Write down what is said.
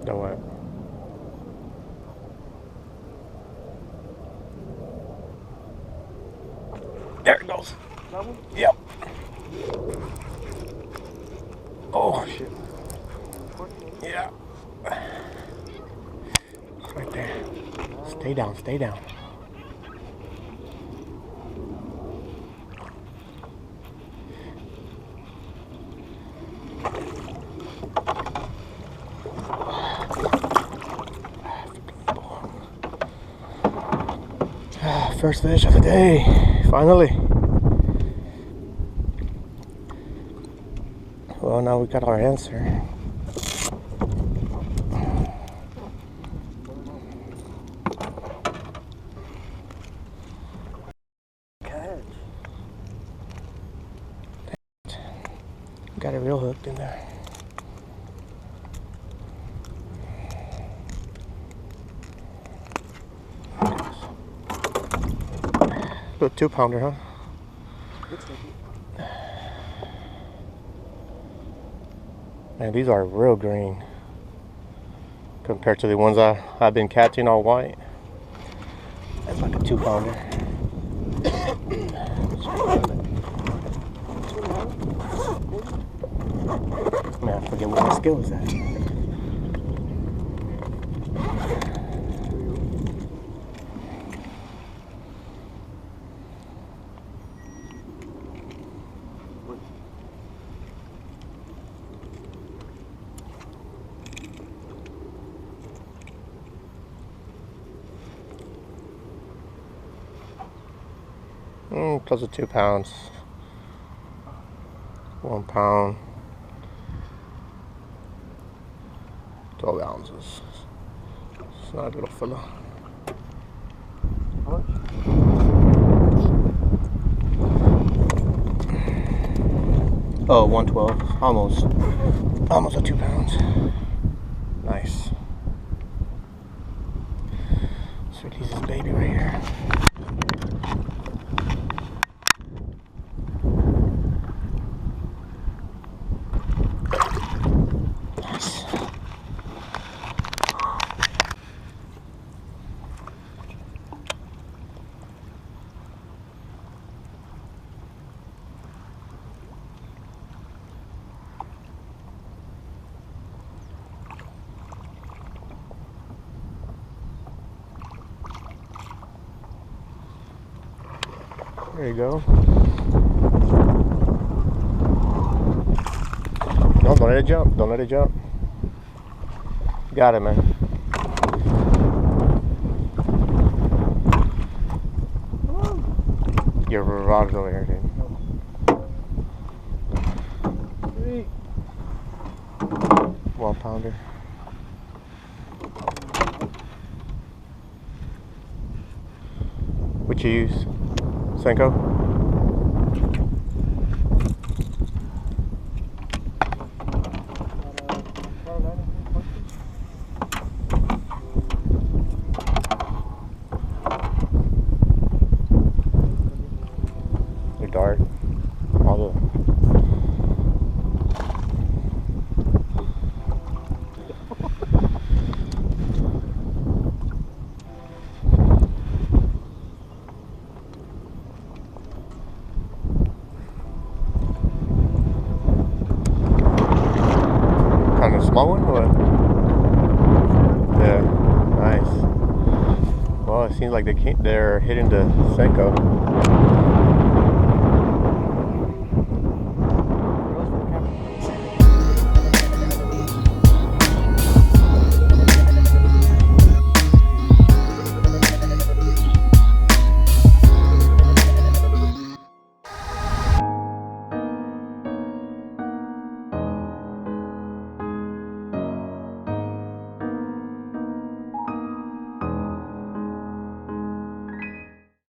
Know what? There it goes. That one? Yep. Oh shit. Yeah. Right there. Stay down, stay down. First fish of the day, finally. Well, now we got our answer. Catch. Got it real hooked in there. Little 2-pounder, huh? Looks like it. Man, these are real green compared to the ones I've been catching all white. That's like a 2-pounder. Man, I forget what my skill is at. Close to 2 pounds. 1 pound. 12 ounces. It's not a little fella. How much? Oh, 112. Almost at 2 pounds. Nice. Let's release this baby right here. Nice. There you go. No, don't let it jump. Don't let it jump. Got it, man. Your rod's over here, dude. 1 pounder. What you use? Senko? Your dart. All the kind of small one or what? Yeah, nice. Well, it seems like they're hitting the Senko.